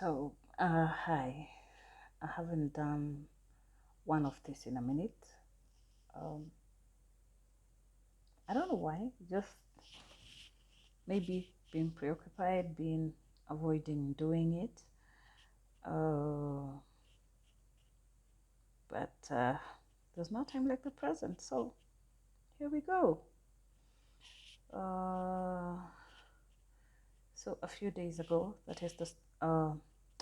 Hi. I haven't done one of this in a minute. Um, I don't know why. Just maybe being preoccupied, being avoiding doing it. Uh, but there's no time like the present. So here we go. Uh, so a few days ago, that is the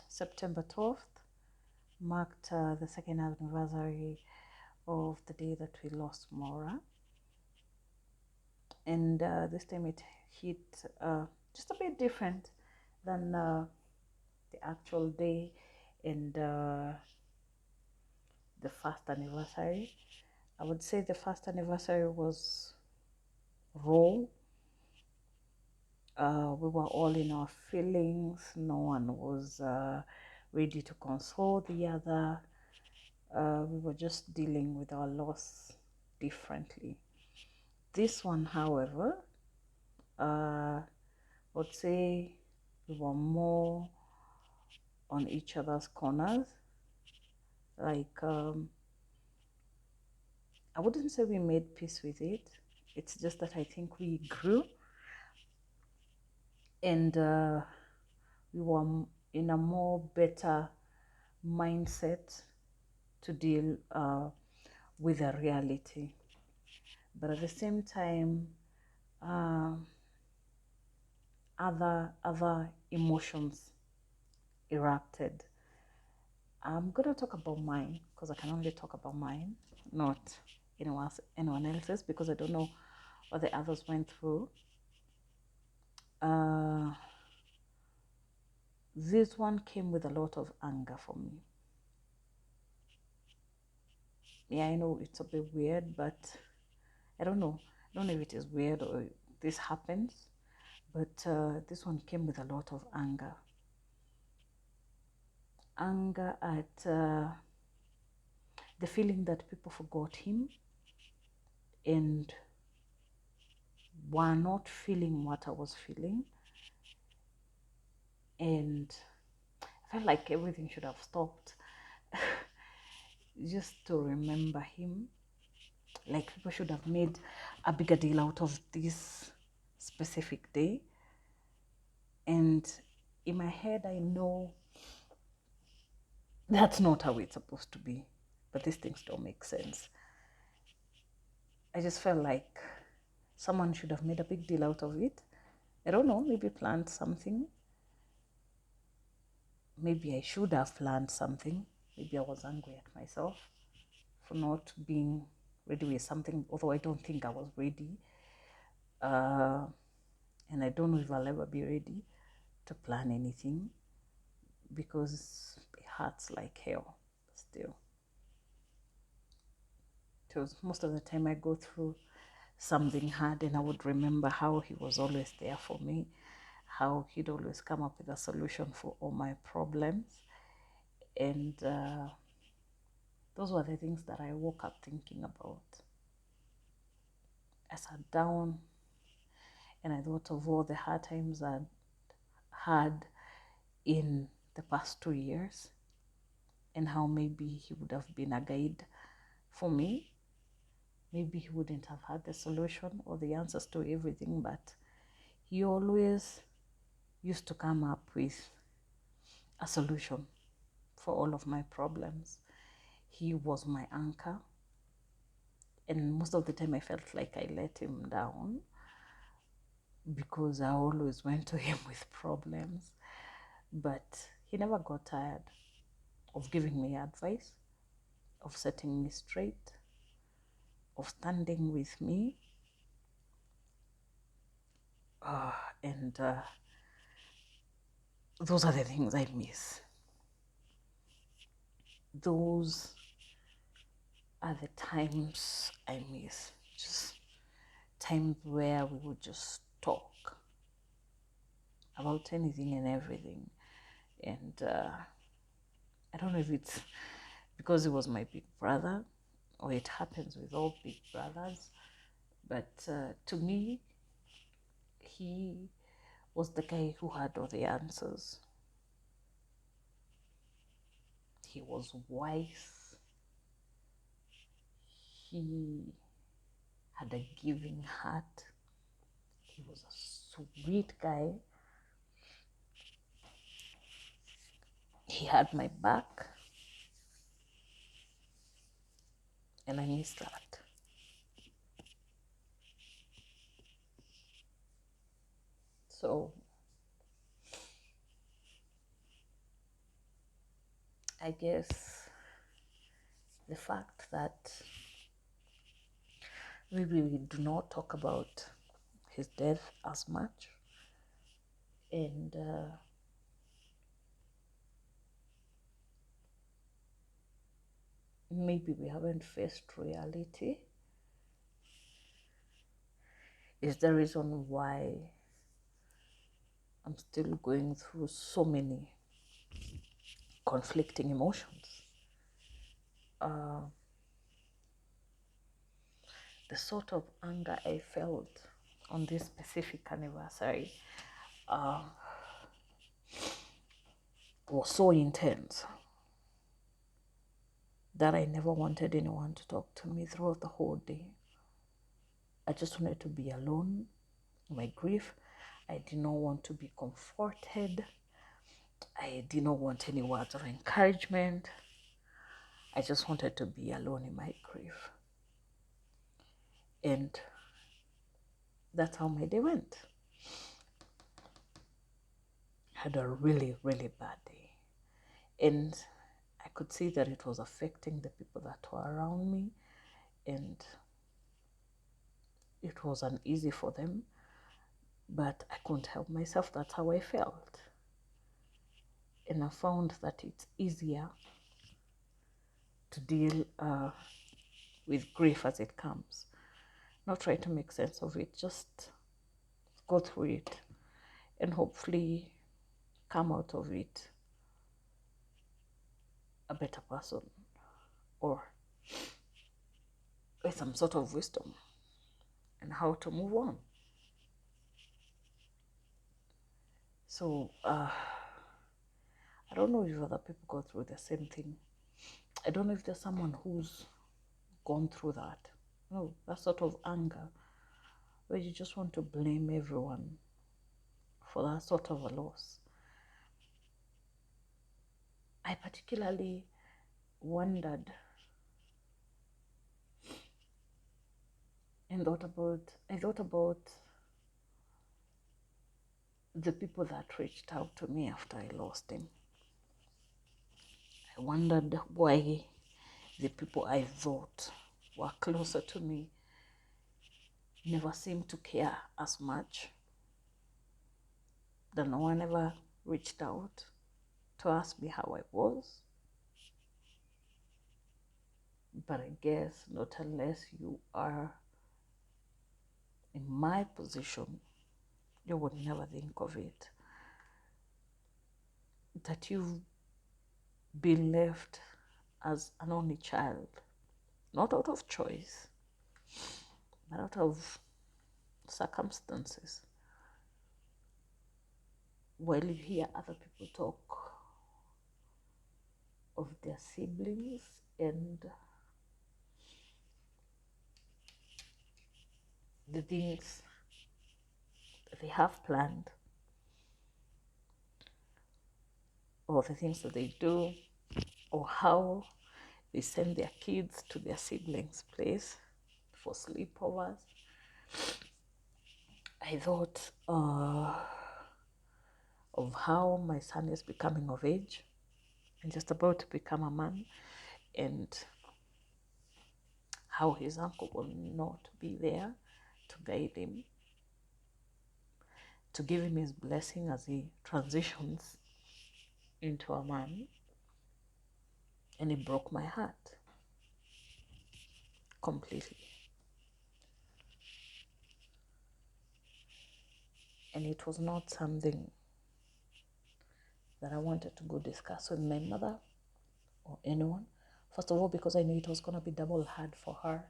September 12th, marked the second anniversary of the day that we lost Maura. And this time it hit just a bit different than the actual day and the first anniversary. I would say the first anniversary was raw. We were all in our feelings. No one was ready to console the other. We were just dealing with our loss differently. This one, however, I would say we were more on each other's corners. Like, I wouldn't say we made peace with it. It's just that I think we grew and we were in a more better mindset to deal with the reality. But at the same time, uh, other emotions erupted. I'm gonna talk about mine because I can only talk about mine, not anyone else's, because I don't know what the others went through. Uh, this one came with a lot of anger for me. Yeah, I know it's a bit weird, but I don't know. I don't know if it is weird or this happens, but this one came with a lot of anger. Anger at the feeling that people forgot him and were not feeling what I was feeling. And I felt like everything should have stopped just to remember him. Like people should have made a bigger deal out of this specific day. And in my head, I know that's not how it's supposed to be. But these things don't make sense. I just felt like someone should have made a big deal out of it. I don't know, maybe planned something. Maybe I should have planned something. Maybe I was angry at myself for not being ready with something, although I don't think I was ready. And I don't know if I'll ever be ready to plan anything because it hurts like hell still. Because most of the time I go through something hard and I would remember how he was always there for me, how he'd always come up with a solution for all my problems. And those were the things that I woke up thinking about. I sat down and I thought of all the hard times I'd had in the past 2 years and how maybe he would have been a guide for me. Maybe he wouldn't have had the solution or the answers to everything, but he always used to come up with a solution for all of my problems. He was my anchor, and most of the time I felt like I let him down because I always went to him with problems. But he never got tired of giving me advice, of setting me straight, of standing with me. And those are the things I miss. Those are the times I miss. Just times where we would just talk about anything and everything. And I don't know if it's because he was my big brother or it happens with all big brothers, but to me, he was the guy who had all the answers. He was wise. He had a giving heart. He was a sweet guy. He had my back, and I miss that. So I guess the fact that maybe we do not talk about his death as much, and maybe we haven't faced reality, is the reason why I'm still going through so many conflicting emotions. The sort of anger I felt on this specific anniversary was so intense that I never wanted anyone to talk to me throughout the whole day. I just wanted to be alone in my grief. I did not want to be comforted. I did not want any words of encouragement. I just wanted to be alone in my grief. And that's how my day went. I had a really, really bad day. And I could see that it was affecting the people that were around me. And it was uneasy for them. But I couldn't help myself. That's how I felt. And I found that it's easier to deal with grief as it comes. Not try to make sense of it. Just go through it and hopefully come out of it a better person or with some sort of wisdom and how to move on. So I don't know if other people go through the same thing. I don't know if there's someone who's gone through that. No, that sort of anger where you just want to blame everyone for that sort of a loss. I particularly wondered and I thought about the people that reached out to me after I lost him. I wondered why the people I thought were closer to me never seemed to care as much. That no one ever reached out to ask me how I was. But I guess not unless you are in my position, you would never think of it. That you've been left as an only child, not out of choice, but out of circumstances. While you hear other people talk of their siblings and the things that they have planned, or the things that they do, or how they send their kids to their siblings' place for sleepovers, I thought of how my son is becoming of age and just about to become a man, and how his uncle will not be there to guide him, to give him his blessing as he transitions into a man. And it broke my heart completely. And it was not something that I wanted to go discuss with my mother or anyone. First of all, because I knew it was going to be double hard for her.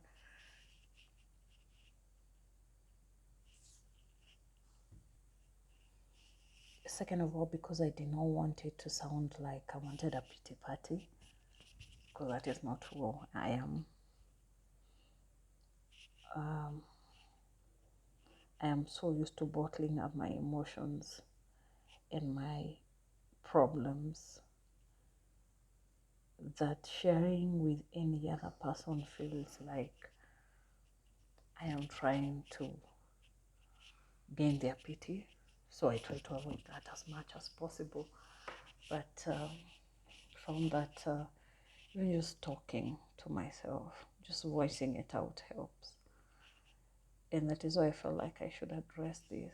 Second of all, because I did not want it to sound like I wanted a pity party. because that is not who I am. I am so used to bottling up my emotions and my problems that sharing with any other person feels like I am trying to gain their pity. So I try to avoid that as much as possible. But found that even just talking to myself, just voicing it out helps. And that is why I felt like I should address this.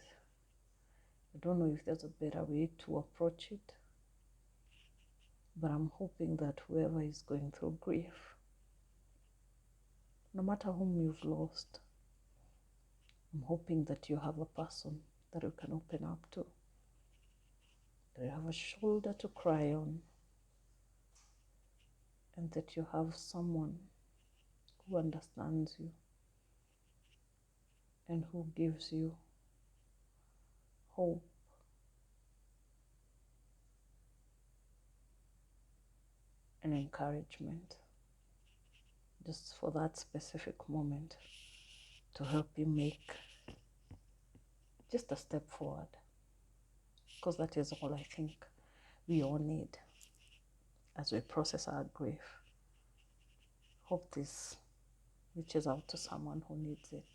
I don't know if there's a better way to approach it, but I'm hoping that whoever is going through grief, no matter whom you've lost, I'm hoping that you have a person that you can open up to, that you have a shoulder to cry on, and that you have someone who understands you and who gives you hope and encouragement just for that specific moment to help you make just a step forward, because that is all I think we all need as we process our grief. Hope this reaches out to someone who needs it.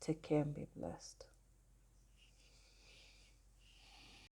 Take care and be blessed.